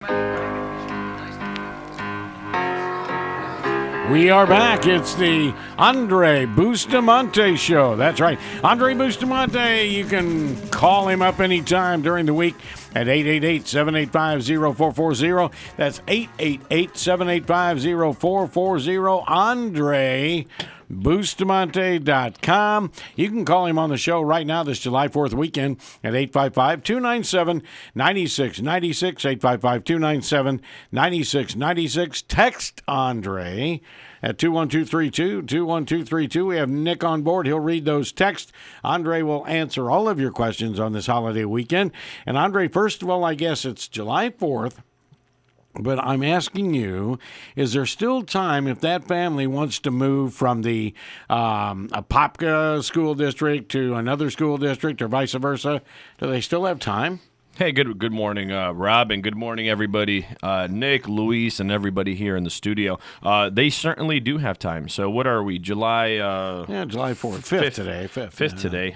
We are back. It's the Andrey Bustamante Show. That's right. Andrey Bustamante, you can call him up anytime during the week at 888-785-0440. That's 888-785-0440. Andre Bustamante.com. You can call him on the show right now this July 4th weekend at 855-297-9696, 855-297-9696. Text Andre at 21232. We have Nick on board. He'll read those texts. Andre will answer all of your questions on this holiday weekend. And Andre, first of all, I guess it's July 4th. But I'm asking you, is there still time if that family wants to move from the Apopka school district to another school district or vice versa? Do they still have time? Hey, good morning, Rob, and good morning, everybody. Nick, Luis, and everybody here in the studio. They certainly do have time. So what are we, July? July 4th. 5th today. 5th today.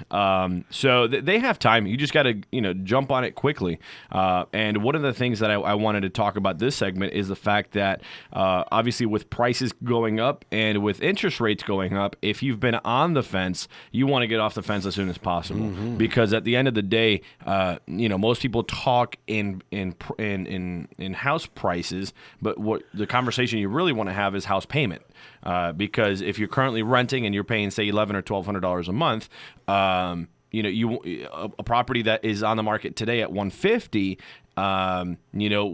So they have time. You just got to, jump on it quickly. And one of the things that I wanted to talk about this segment is the fact that, obviously, with prices going up and with interest rates going up, if you've been on the fence, you want to get off the fence as soon as possible. Mm-hmm. Because at the end of the day, most people talk in house prices, but what the conversation you really want to have is house payment, because if you're currently renting and you're paying say $1,100 or $1,200 a month, a property that is on the market today at $150.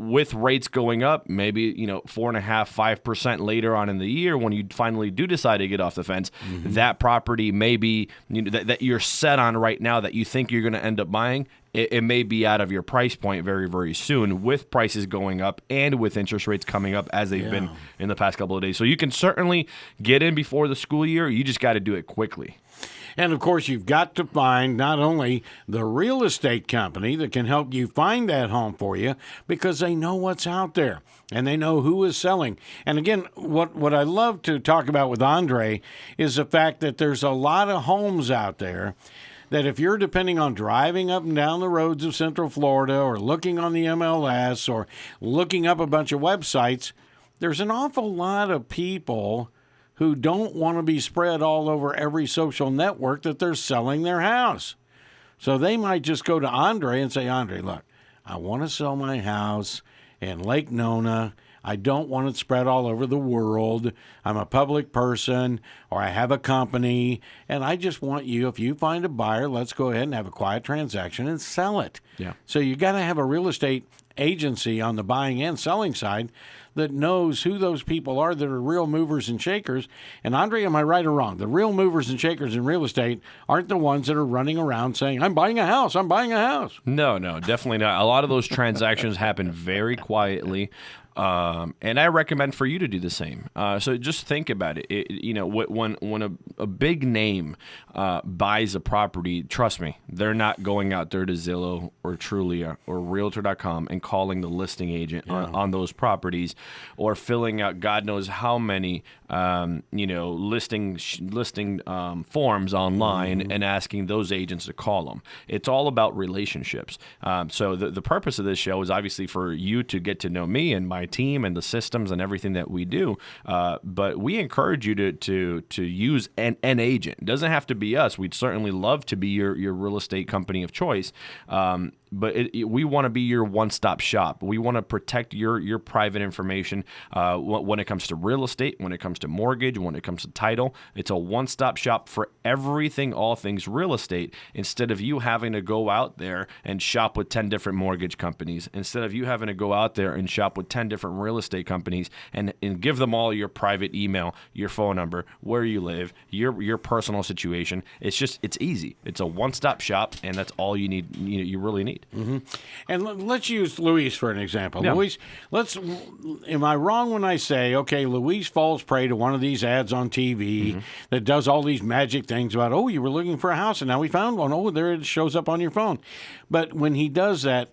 With rates going up, maybe 4.5-5% later on in the year, when you finally do decide to get off the fence, mm-hmm. that property may be that you're set on right now that you think you're going to end up buying. It may be out of your price point very, very soon, with prices going up and with interest rates coming up as they've been in the past couple of days. So you can certainly get in before the school year. You just got to do it quickly. And, of course, you've got to find not only the real estate company that can help you find that home for you, because they know what's out there and they know who is selling. And, again, what I love to talk about with Andre is the fact that there's a lot of homes out there that if you're depending on driving up and down the roads of Central Florida or looking on the MLS or looking up a bunch of websites, there's an awful lot of people who don't want to be spread all over every social network that they're selling their house. So they might just go to Andre and say, Andre, look, I want to sell my house in Lake Nona. I don't want it spread all over the world. I'm a public person, or I have a company, and I just want you, if you find a buyer, let's go ahead and have a quiet transaction and sell it. Yeah. So you got to have a real estate agency on the buying and selling side that knows who those people are that are real movers and shakers. And Andre, am I right or wrong? The real movers and shakers in real estate aren't the ones that are running around saying, I'm buying a house, I'm buying a house. No, definitely not. A lot of those transactions happen very quietly. And I recommend for you to do the same. So just think about it. When a big name buys a property, trust me, they're not going out there to Zillow or Trulia or Realtor.com and calling the listing agent on those properties, or filling out God knows how many listing forms online, mm-hmm. and asking those agents to call them. It's all about relationships. So the purpose of this show is obviously for you to get to know me and my team and the systems and everything that we do. But we encourage you to use an agent. It doesn't have to be us. We'd certainly love to be your real estate company of choice. But we want to be your one-stop shop. We want to protect your private information when it comes to real estate, when it comes to mortgage, when it comes to title. It's a one-stop shop for everything, all things real estate, instead of you having to go out there and shop with 10 different mortgage companies, instead of you having to go out there and shop with 10 different real estate companies and give them all your private email, your phone number, where you live, your personal situation. It's easy. It's a one-stop shop, and that's all you need. You really need. Mm-hmm. And let's use Luis for an example. Yeah. Luis, am I wrong when I say, okay, Luis falls prey to one of these ads on TV, mm-hmm. that does all these magic things about, oh, you were looking for a house and now we found one. Oh, there it shows up on your phone. But when he does that,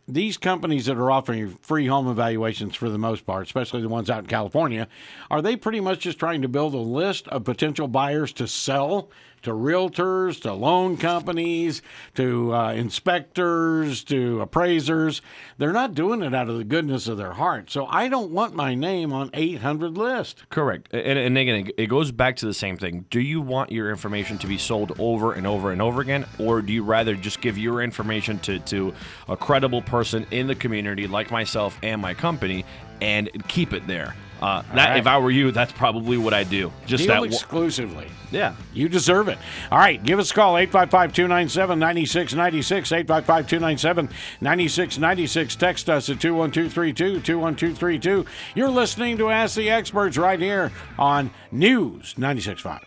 these companies that are offering free home evaluations for the most part, especially the ones out in California, are they pretty much just trying to build a list of potential buyers to sell to realtors, to loan companies, to inspectors, to appraisers? They're not doing it out of the goodness of their heart. So I don't want my name on 800 list. Correct. And again, it goes back to the same thing. Do you want your information to be sold over and over and over again, or do you rather just give your information to a credible person in the community like myself and my company and keep it there? Right. If I were you, that's probably what I do. Just Deal that exclusively. Yeah. You deserve it. All right, give us a call, 855-297-9696, 855-297-9696. Text us at 21232, 21232. You're listening to Ask the Experts right here on News 96.5.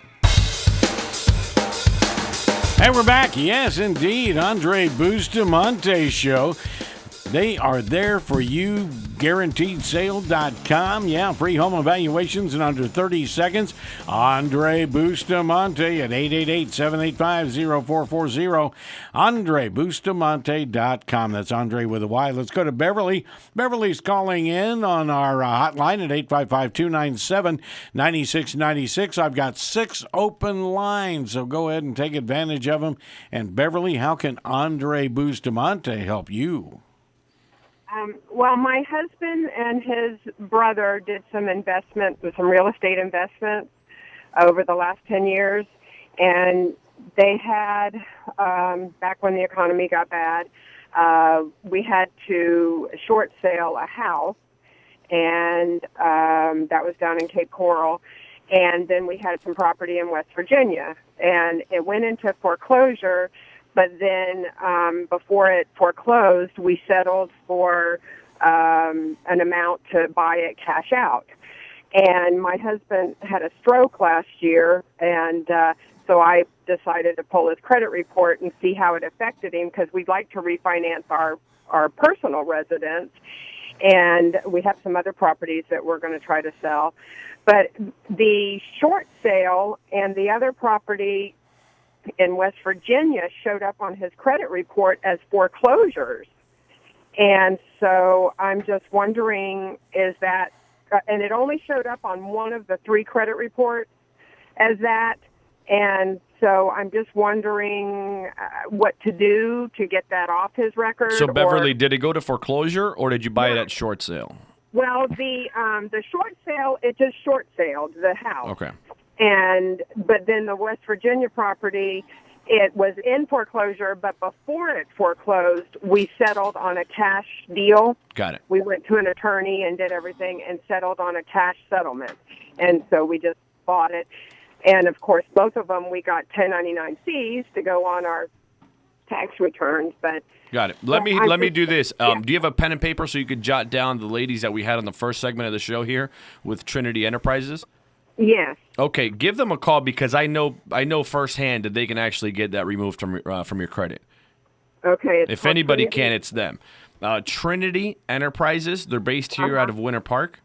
Hey, we're back. Yes, indeed. Andrey Bustamante Show. They are there for you. GuaranteedSale.com. Yeah, free home evaluations in under 30 seconds. Andrey Bustamante at 888-785-0440. AndreyBustamante.com. That's Andre with a Y. Let's go to Beverly. Beverly's calling in on our hotline at 855-297-9696. I've got 6 open lines, so go ahead and take advantage of them. And Beverly, how can Andrey Bustamante help you? Well, my husband and his brother did some real estate investments over the last 10 years, and they had, back when the economy got bad, we had to short sale a house, and that was down in Cape Coral, and then we had some property in West Virginia, and it went into foreclosure. But then before it foreclosed, we settled for an amount to buy it cash out. And my husband had a stroke last year, and so I decided to pull his credit report and see how it affected him, because we'd like to refinance our personal residence. And we have some other properties that we're going to try to sell. But the short sale and the other property in West Virginia showed up on his credit report as foreclosures. And so I'm just wondering, is that, and it only showed up on one of the 3 credit reports as that. And so I'm just wondering what to do to get that off his record. So Beverly, did it go to foreclosure, or did you buy it at short sale? Well, the short sale, it just short saled the house. Okay. But then the West Virginia property, it was in foreclosure, but before it foreclosed, we settled on a cash deal. Got it. We went to an attorney and did everything and settled on a cash settlement. And so we just bought it. And, of course, both of them, we got 1099-Cs to go on our tax returns. But got it. Let me do this. Do you have a pen and paper so you could jot down the ladies that we had on the first segment of the show here with Trinity Enterprises? Yes. Okay, give them a call, because I know firsthand that they can actually get that removed from your credit. Okay. If anybody can, it's them. Trinity Enterprises. They're based here out of Winter Park.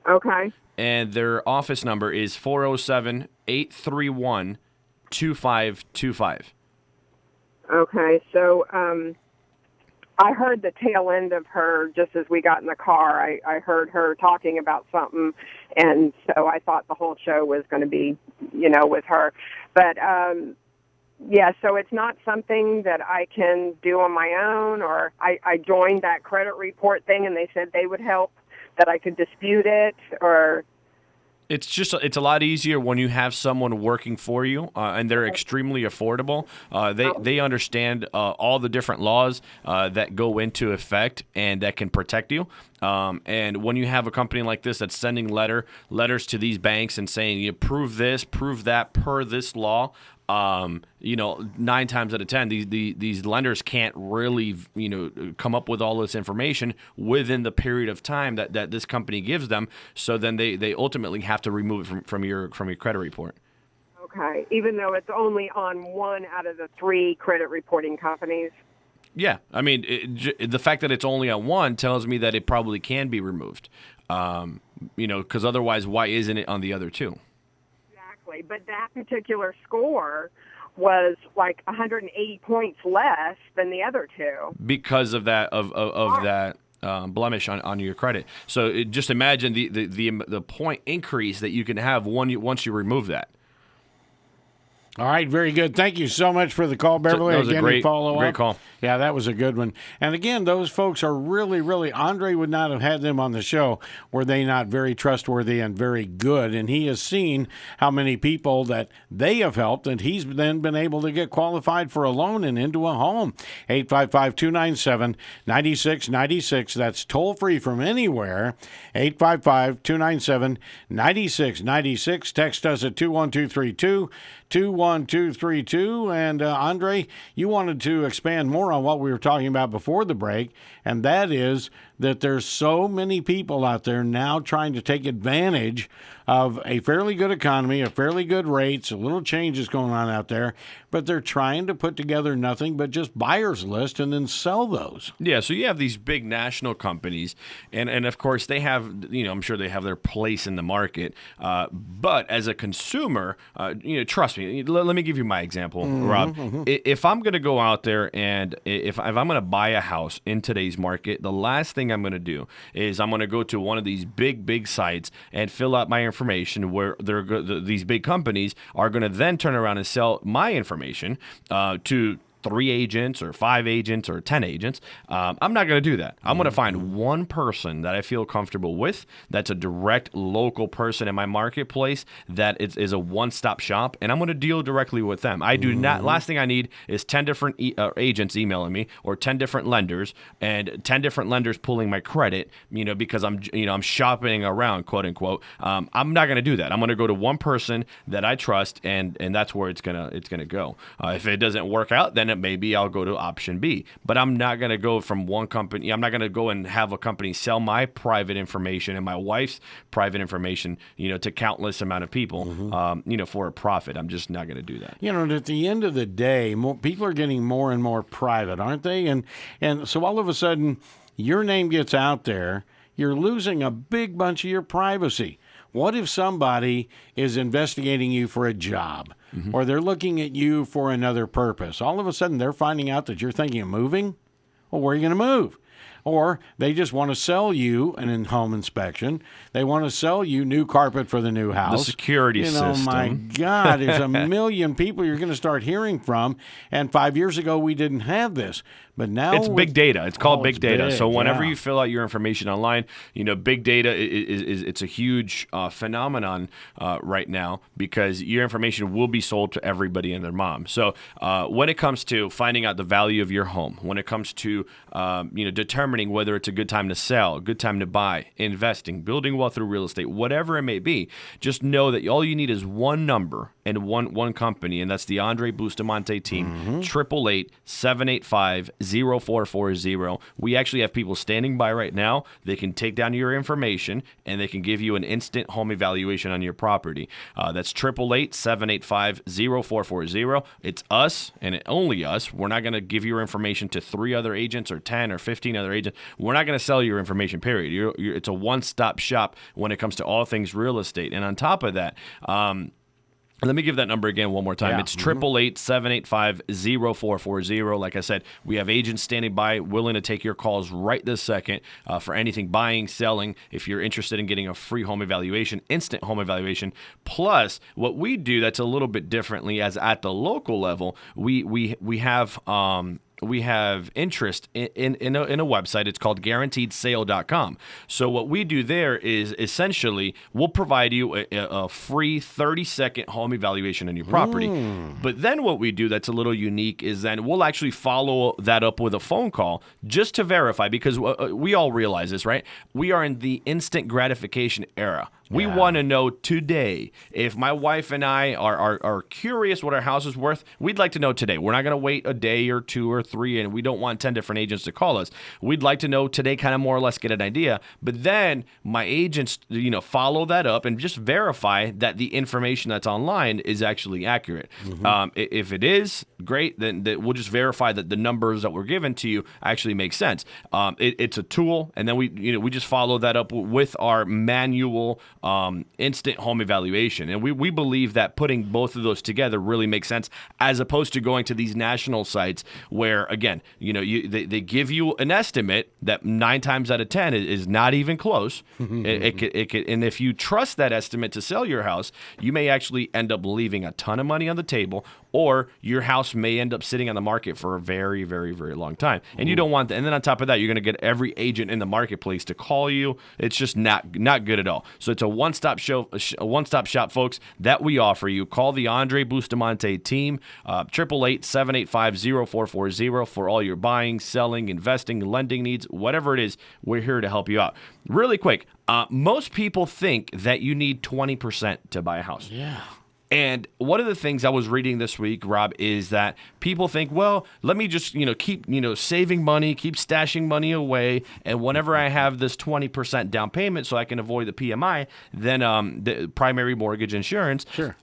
Okay. And their office number is 407-831-2525. Okay. So I heard the tail end of her just as we got in the car. I heard her talking about something, and so I thought the whole show was going to be, with her. But, yeah, so it's not something that I can do on my own, or I joined that credit report thing, and they said they would help, that I could dispute it, or... It's a lot easier when you have someone working for you, and they're extremely affordable. They understand all the different laws that go into effect and that can protect you. And when you have a company like this that's sending letters to these banks and saying, you prove this, prove that per this law, 9 times out of 10, these lenders can't really, come up with all this information within the period of time that this company gives them. So then they ultimately have to remove it from your credit report. Okay, even though it's only on 1 out of the 3 credit reporting companies. Yeah, I mean, the fact that it's only on 1 tells me that it probably can be removed. Because otherwise, why isn't it on the other 2? But that particular score was like 180 points less than the other two. Because of that that blemish on your credit. So just imagine the point increase that you can have once you remove that. All right, very good. Thank you so much for the call, Beverly. That was a great call. Yeah, that was a good one. And again, those folks are really, really, Andrey would not have had them on the show were they not very trustworthy and very good. And he has seen how many people that they have helped, and he's then been able to get qualified for a loan and into a home. 855-297-9696. That's toll free from anywhere. 855-297-9696. Text us at 21232. 21232. And Andrey, you wanted to expand more on what we were talking about before the break, and that is that there's so many people out there now trying to take advantage of a fairly good economy, a fairly good rates, a little changes going on out there, but they're trying to put together nothing but just buyers list and then sell those. Yeah, so you have these big national companies, and of course they have, I'm sure they have their place in the market, but as a consumer, trust me, let me give you my example, Rob. If I'm going to go out there and if I'm going to buy a house in today's market, the last thing I'm going to do is I'm going to go to one of these big sites and fill out my information where these big companies are going to then turn around and sell my information to 3 agents or 5 agents or 10 agents. I'm not going to do that. I'm going to find one person that I feel comfortable with, that's a direct local person in my marketplace, that is a one-stop shop, and I'm going to deal directly with them. I do not. Last thing I need is 10 different agents emailing me, or 10 different lenders, and 10 different lenders pulling my credit, because I'm shopping around, quote unquote. I'm not going to do that. I'm going to go to one person that I trust, and that's where it's gonna go. If it doesn't work out, then maybe I'll go to option B. But I'm not going to go from one company. I'm not going to go and have a company sell my private information and my wife's private information, to countless amount of people, for a profit. I'm just not going to do that. And at the end of the day, people are getting more and more private, aren't they? And so all of a sudden, your name gets out there. You're losing a big bunch of your privacy. What if somebody is investigating you for a job, or they're looking at you for another purpose? All of a sudden, they're finding out that you're thinking of moving. Well, where are you going to move? Or they just want to sell you an in-home inspection. They want to sell you new carpet for the new house. The security system. My God, there's a million people you're going to start hearing from. And 5 years ago, we didn't have this. But now it's big data. It's called big data. Big, so whenever you fill out your information online, big data it's a huge phenomenon right now, because your information will be sold to everybody and their mom. So when it comes to finding out the value of your home, when it comes to determining whether it's a good time to sell, a good time to buy, investing, building wealth through real estate, whatever it may be, just know that all you need is one number and one company, and that's the Andrey Bustamante team. 888-785-0440. We actually have people standing by right now. They can take down your information, and they can give you an instant home evaluation on your property. That's 888-785-0440. It's us, and only us. We're not going to give your information to 3 other agents or 10 or 15 other agents. We're not going to sell your information, period. It's a one-stop shop when it comes to all things real estate. And on top of that, let me give that number again one more time. Yeah. It's 888-785-0440. Like I said, we have agents standing by willing to take your calls right this second for anything buying, selling. If you're interested in getting a free home evaluation, instant home evaluation. Plus, what we do that's a little bit differently, as at the local level, we have interest in a website. It's called guaranteedsale.com. So what we do there is essentially we'll provide you a free 30-second home evaluation on your property. But then what we do that's a little unique is then we'll actually follow that up with a phone call just to verify, because we all realize this, right? We are in the instant gratification era. We want to know today. If my wife and I are curious what our house is worth, we'd like to know today. We're not going to wait a day or 2 or 3, and we don't want 10 different agents to call us. We'd like to know today, kind of more or less get an idea. But then my agents, follow that up and just verify that the information that's online is actually accurate. If it is, great. Then we'll just verify that the numbers that were given to you actually make sense. It's a tool, and then we just follow that up with our manual instant home evaluation. And we believe that putting both of those together really makes sense, as opposed to going to these national sites where, again, they give you an estimate that 9 times out of 10 is not even close. It could, and if you trust that estimate to sell your house, you may actually end up leaving a ton of money on the table, or your house may end up sitting on the market for a very, very, very long time. And you don't want that. And then on top of that, you're going to get every agent in the marketplace to call you. It's just not good at all. So it's a one-stop shop, folks, that we offer you. Call the Andrey Bustamante team, 888-785-0440 for all your buying, selling, investing, lending needs, whatever it is. We're here to help you out. Really quick, most people think that you need 20% to buy a house. Yeah. And one of the things I was reading this week, Rob, is that people think, well, let me just, keep, saving money, keep stashing money away. And whenever I have this 20% down payment so I can avoid the PMI, then the primary mortgage insurance, Sure.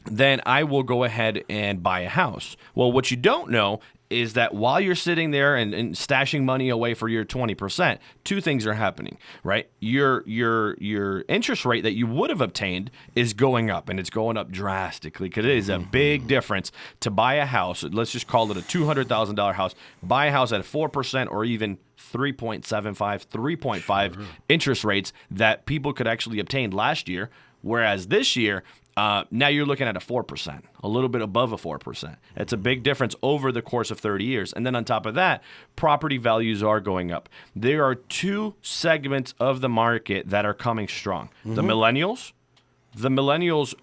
Then I will go ahead and buy a house. Well, what you don't know is that while you're sitting there and stashing money away for your 20%, 2 things are happening, right? Your interest rate that you would have obtained is going up, and it's going up drastically, because it is a big difference to buy a house. Let's just call it a $200,000 house. Buy a house at 4% or even 3.75, 3.5 interest rates that people could actually obtain last year, whereas this year, now you're looking at a 4%, a little bit above a 4%. It's a big difference over the course of 30 years. And then on top of that, property values are going up. There are 2 segments of the market that are coming strong. The millennials. The millennials,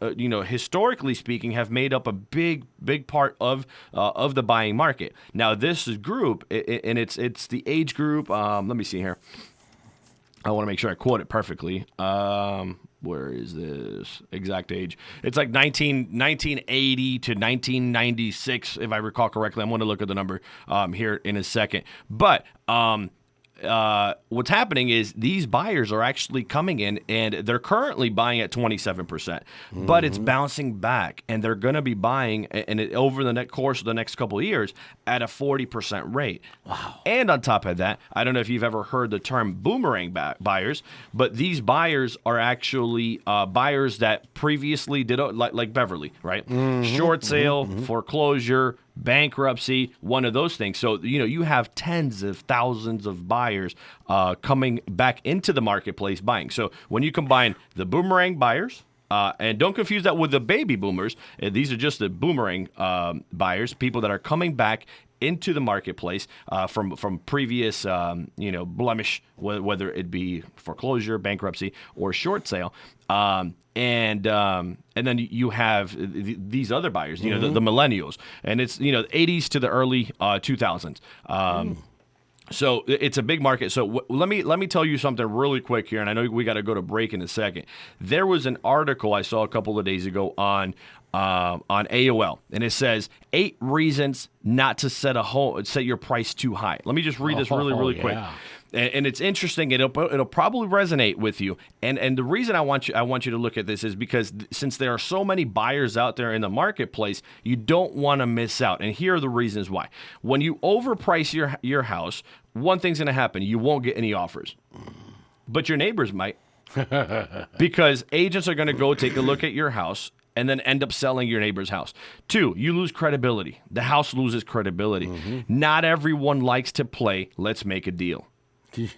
historically speaking, have made up a big part of the buying market. Now, this group, and it's the age group. Let me see here. I want to make sure I quote it perfectly. Where is this exact age? It's like 1980 to 1996, if I recall correctly. I'm going to look at the number here in a second. But what's happening is these buyers are actually coming in, and they're currently buying at 27%, but it's bouncing back, and they're going to be buying over the course of the next couple of years at a 40% rate. Wow! And on top of that, I don't know if you've ever heard the term boomerang buyers, but these buyers are actually buyers that previously did like Beverly, right? Short sale, foreclosure, bankruptcy, one of those things. So, you have tens of thousands of buyers coming back into the marketplace buying. So when you combine the boomerang buyers, and don't confuse that with the baby boomers, these are just the boomerang buyers, people that are coming back into the marketplace from previous, blemish, whether it be foreclosure, bankruptcy, or short sale. And then you have these other buyers, the millennials, and it's 80s to the early 2000s. So it's a big market. So let me tell you something really quick here, and I know we got to go to break in a second. There was an article I saw a couple of days ago on AOL, and it says 8 reasons not to set your price too high. Let me just read this really quick. And it's interesting. It'll probably resonate with you. And the reason I want you to look at this is because since there are so many buyers out there in the marketplace, you don't want to miss out. And here are the reasons why. When you overprice your house, one thing's going to happen. You won't get any offers. But your neighbors might. Because agents are going to go take a look at your house and then end up selling your neighbor's house. 2, you lose credibility. The house loses credibility. Not everyone likes to play, let's make a deal.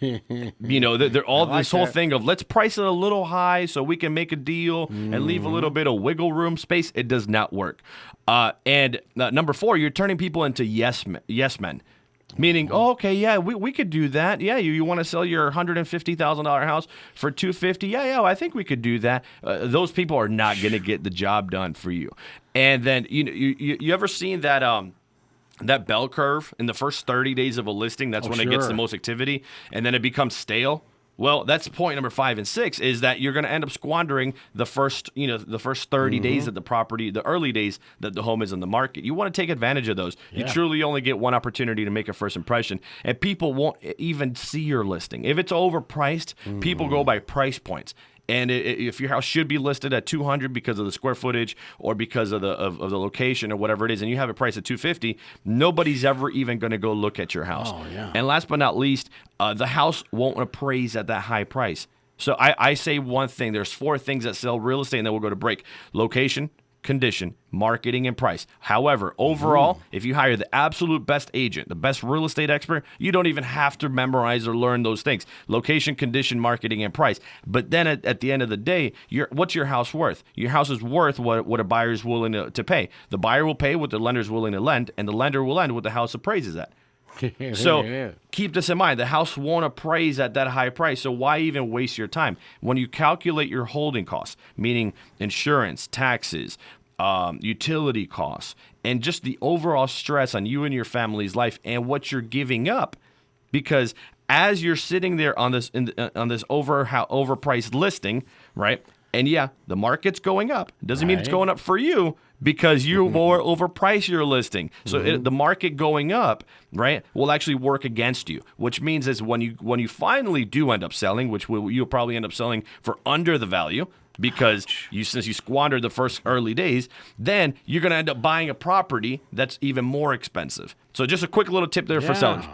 They're all this whole thing of let's price it a little high so we can make a deal and leave a little bit of wiggle room space. It does not work. And number 4, you're turning people into yes men. Meaning, okay, yeah, we could do that. Yeah, you want to sell your $150,000 house for $250,000? Yeah, I think we could do that. Those people are not going to get the job done for you. And then you ever seen that bell curve in the first 30 days of a listing? That's when it gets the most activity, and then it becomes stale. Well, that's point number 5 and 6 is that you're going to end up squandering the first 30 days of the property, the early days that the home is in the market. You want to take advantage of those. Yeah. You truly only get one opportunity to make a first impression, and people won't even see your listing. If it's overpriced, people go by price points. And if your house should be listed at $200 because of the square footage or because of the location or whatever it is, and you have it priced at $250, nobody's ever even going to go look at your house. Oh, yeah. And last but not least, the house won't appraise at that high price. So I say one thing. There's 4 things that sell real estate, and then we'll go to break. Location, condition, marketing, and price. However, overall, if you hire the absolute best agent, the best real estate expert, you don't even have to memorize or learn those things. Location, condition, marketing, and price. But then at the end of the day, what's your house worth? Your house is worth what a buyer is willing to pay. The buyer will pay what the lender is willing to lend, and the lender will lend what the house appraises at. So keep this in mind. The house won't appraise at that high price, so why even waste your time? When you calculate your holding costs, meaning insurance, taxes, utility costs, and just the overall stress on you and your family's life and what you're giving up, because as you're sitting there on this overpriced listing, right? And yeah, the market's going up. Doesn't mean it's going up for you, because you more overprice your listing. So the market going up, right, will actually work against you, which means is when you finally do end up selling, which you'll probably end up selling for under the value, because since you squandered the first early days, then you're going to end up buying a property that's even more expensive. So just a quick little tip there for sellers.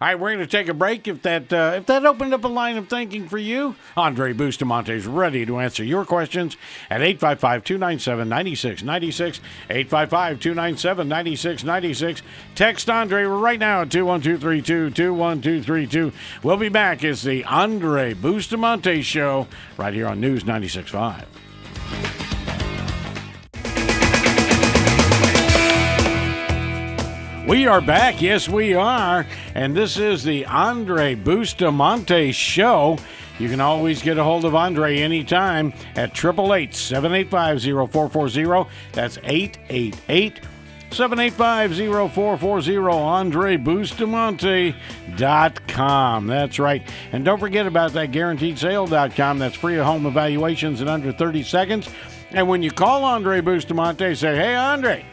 All right, we're going to take a break. If that opened up a line of thinking for you, Andrey Bustamante is ready to answer your questions at 855-297-9696, 855-297-9696. Text Andrey right now at 21232, 21232. We'll be back. It's the Andrey Bustamante Show right here on News 96.5. We are back. Yes, we are. And this is the Andrey Bustamante Show. You can always get a hold of Andrey anytime at 888-785-0440. That's 888-785-0440. AndreyBustamante.com. That's right. And don't forget about that GuaranteedSale.com. That's free home evaluations in under 30 seconds. And when you call Andrey Bustamante, say, "Hey, Andrey,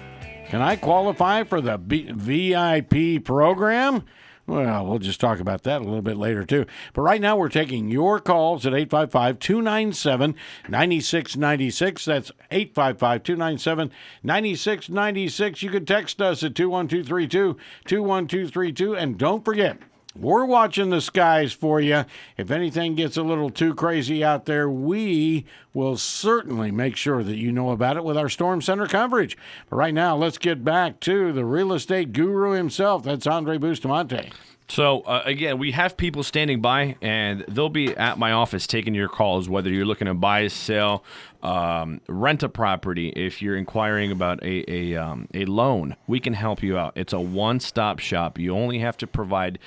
can I qualify for the VIP program?" Well, we'll just talk about that a little bit later, too. But right now, we're taking your calls at 855-297-9696. That's 855-297-9696. You can text us at 21232, 21232. And don't forget, we're watching the skies for you. If anything gets a little too crazy out there, we will certainly make sure that you know about it with our Storm Center coverage. But right now, let's get back to the real estate guru himself. That's Andrey Bustamante. So, again, we have people standing by, and they'll be at my office taking your calls, whether you're looking to buy, sell, rent a property. If you're inquiring about a loan, we can help you out. It's a one-stop shop. You only have to provide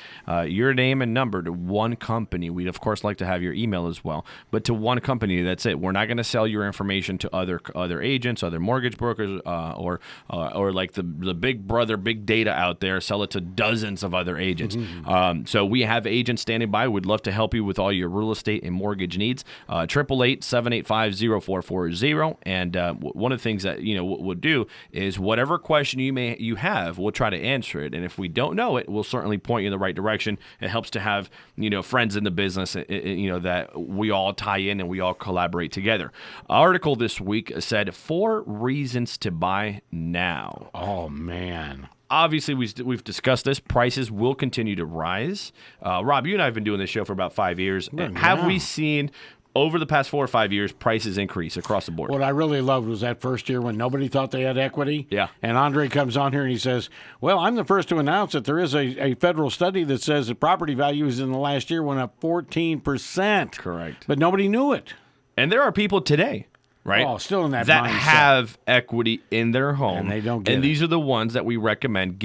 your name and number to one company. We'd, of course, like to have your email as well, but to one company, that's it. We're not going to sell your information to other agents, other mortgage brokers, or like the big brother, big data out there, sell it to dozens of other agents. So we have agents standing by. We'd love to help you with all your real estate and mortgage needs. 888-785-0440. And one of the things that we'll do is whatever question you have, we'll try to answer it. And if we don't know it, we'll certainly point you in the right direction. It helps to have friends in the business, that we all tie in and we all collaborate together. Article this week said 4 reasons to buy now. Oh man. Obviously, we've discussed this. Prices will continue to rise. Rob, you and I have been doing this show for about 5 years. Yeah. Have we seen, over the past 4 or 5 years, prices increase across the board? What I really loved was that first year when nobody thought they had equity. Yeah. And Andrey comes on here and he says, well, I'm the first to announce that there is a federal study that says that property values in the last year went up 14%. Correct. But nobody knew it. And there are people today, right? Oh, still in that that mindset. have equity in their home, And they don't get and it. these are the ones that we recommend.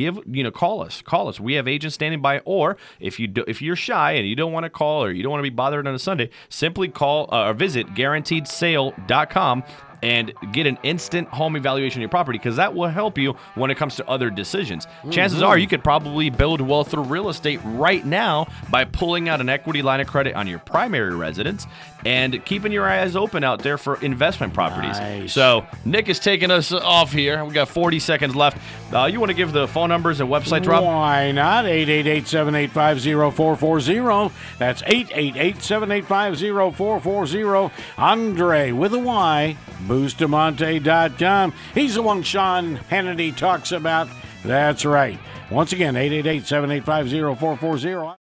Call us. We have agents standing by. Or if you're shy and you don't want to call, or you don't want to be bothered on a Sunday, simply call or visit GuaranteedSale.com and get an instant home evaluation of your property, because that will help you when it comes to other decisions. Chances are you could probably build wealth through real estate right now by pulling out an equity line of credit on your primary residence and keeping your eyes open out there for investment properties. Nice. So Nick is taking us off here. We got 40 seconds left. You want to give the phone numbers and websites, Rob? Why not? 888-785-0440. That's 888-785-0440. Andrey with a Y, Bustamante.com. He's the one Sean Hannity talks about. That's right. Once again, 888-785-0440.